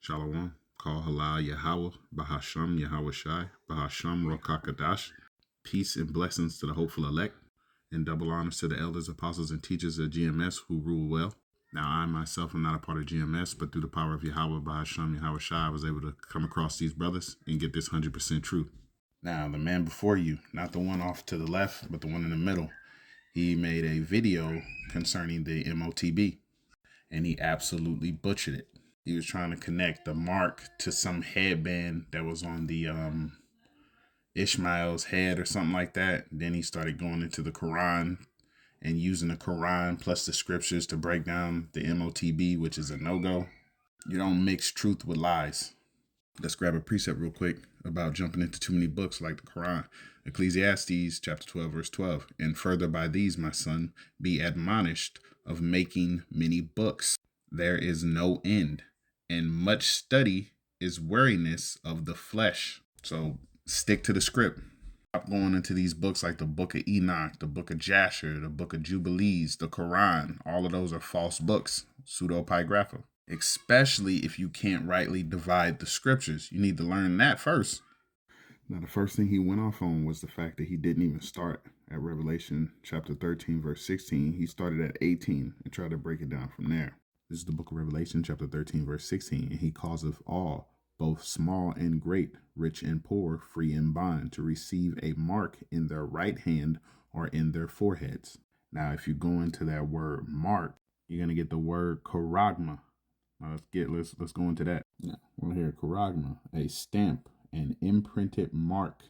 Shalom. Call Halal Yahweh, Bahasham Yahweh Shai, Bahasham Rokakadash. Peace and blessings to the hopeful elect, and double honors to the elders, apostles, and teachers of GMS who rule well. Now, I myself am not a part of GMS, but through the power of Yahweh, Bahasham Yahweh Shai, I was able to come across these brothers and get this 100% truth. Now, the man before you, not the one off to the left, but the one in the middle, he made a video concerning the MOTB, and he absolutely butchered it. He was trying to connect the mark to some headband that was on the Ishmael's head or something like that. Then he started going into the Quran and using the Quran plus the scriptures to break down the MOTB, which is a no-go. You don't mix truth with lies. Let's grab a precept real quick about jumping into too many books like the Quran. Ecclesiastes chapter 12, verse 12. And further by these, my son, be admonished of making many books. There is no end, and much study is weariness of the flesh. So stick to the script. Stop going into these books like the book of Enoch, the book of Jasher, the book of Jubilees, the Quran. All of those are false books, pseudepigrapha. Especially if you can't rightly divide the scriptures. You need to learn that first. Now, the first thing he went off on was the fact that he didn't even start at Revelation chapter 13, verse 16. He started at 18 and tried to break it down from there. This is the book of Revelation chapter 13, verse 16. And he causeth all, both small and great, rich and poor, free and bond, to receive a mark in their right hand or in their foreheads. Now, if you go into that word mark, you're going to get the word charagma. Now let's go into that. Now, we're here, charagma, a stamp, an imprinted mark.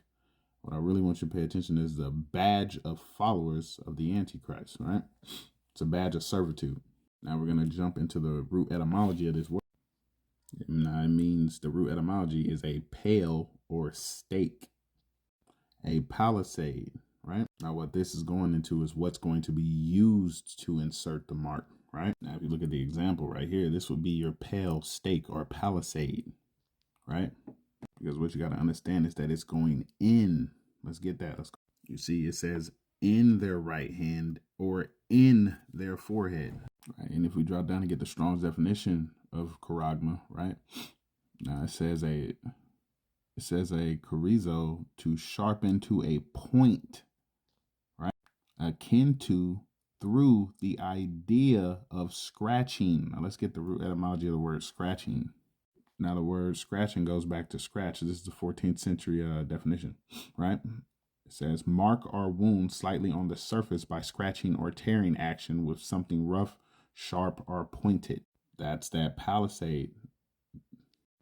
What I really want you to pay attention to is the badge of followers of the Antichrist, right? It's a badge of servitude. Now we're going to jump into the root etymology of this word. Now it means the root etymology is a pale or stake, a palisade, right? Now what this is going into is what's going to be used to insert the mark. Right? Now, if you look at the example right here, this would be your pale stake or palisade, right? Because what you got to understand is that it's going in. Let's get that. You see, it says in their right hand or in their forehead, right? And if we drop down and get the Strong's definition of charagma, right? Now it says a chorizo, to sharpen to a point, right? Akin to, through the idea of scratching. Now let's get the root etymology of the word scratching. Now the word scratching goes back to scratch. This is the 14th century definition, right? It says mark or wound slightly on the surface by scratching or tearing action with something rough, sharp, or pointed. That's that palisade.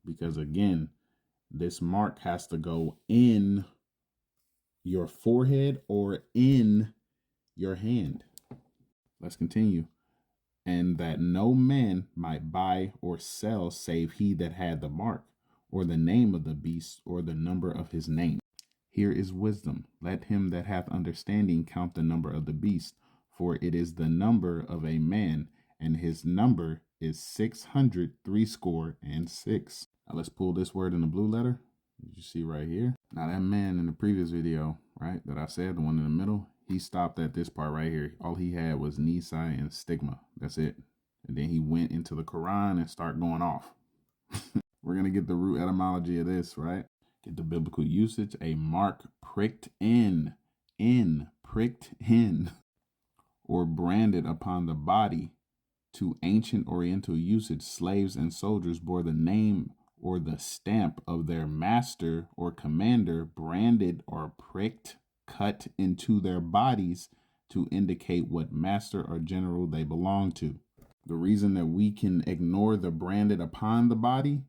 Because again, this mark has to go in your forehead or in your hand. Let's continue. And that no man might buy or sell save he that had the mark, or the name of the beast, or the number of his name. Here is wisdom. Let him that hath understanding count the number of the beast, for it is the number of a man, and his number is 666. Now let's pull this word in the blue letter. You see right here. Now that man in the previous video, right, that I said, the one in the middle, he stopped at this part right here. All he had was Nisi and stigma. That's it. And then he went into the Quran and started going off. We're going to get the root etymology of this, right? Get the biblical usage. A mark pricked in, pricked in, or branded upon the body. To ancient Oriental usage, slaves and soldiers bore the name or the stamp of their master or commander, branded or pricked, cut into their bodies to indicate what master or general they belong to. The reason that we can ignore the branded upon the body,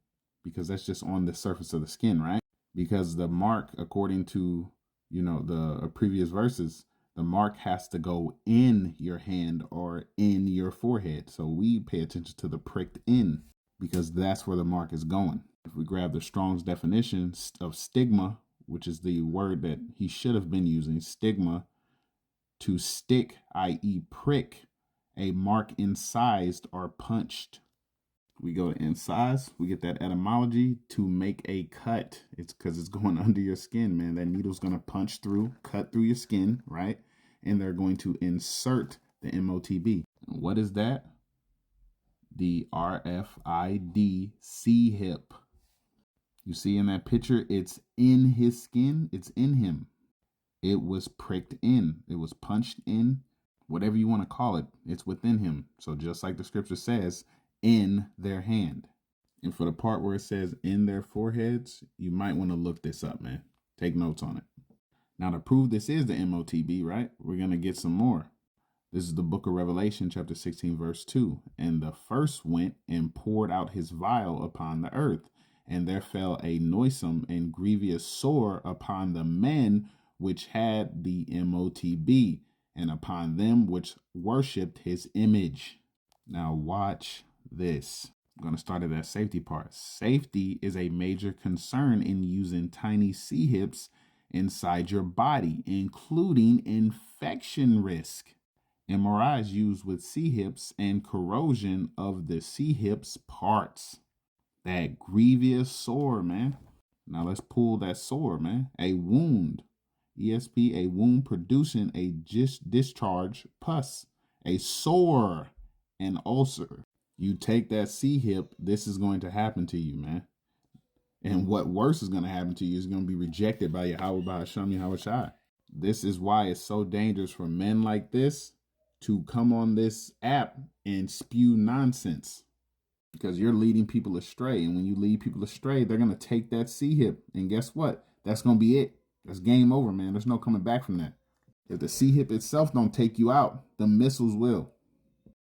because that's just on the surface of the skin, right? Because the mark, according to, the previous verses, the mark has to go in your hand or in your forehead. So we pay attention to the pricked in, because that's where the mark is going. If we grab the Strong's definition of stigma, which is the word that he should have been using, stigma, to stick, i.e. prick, a mark incised or punched. We go to incise, we get that etymology, to make a cut. It's because it's going under your skin, man. That needle's going to punch through, cut through your skin, right? And they're going to insert the MOTB. What is that? the RFID C hip. You see in that picture, it's in his skin. It's in him. It was pricked in. It was punched in. Whatever you want to call it, it's within him. So just like the scripture says, in their hand. And for the part where it says in their foreheads, you might want to look this up, man. Take notes on it. Now, to prove this is the MOTB, right, we're going to get some more. This is the book of Revelation, chapter 16, verse 2. And the first went and poured out his vial upon the earth, and there fell a noisome and grievous sore upon the men which had the MOTB, and upon them which worshipped his image. Now watch this. I'm going to start at that safety part. Safety is a major concern in using tiny C-hips inside your body, including infection risk. MRIs used with C-hips and corrosion of the C-hips parts. That grievous sore, man. Now let's pull that sore, man. A wound. ESP, a wound producing a discharge pus. A sore, an ulcer. You take that C-hip, this is going to happen to you, man. And what worse is going to happen to you is going to be rejected by Yahweh B'Hashem Yahushai. This is why it's so dangerous for men like this to come on this app and spew nonsense. Because you're leading people astray. And when you lead people astray, they're going to take that C-hip. And guess what? That's going to be it. That's game over, man. There's no coming back from that. If the C-hip itself don't take you out, the missiles will.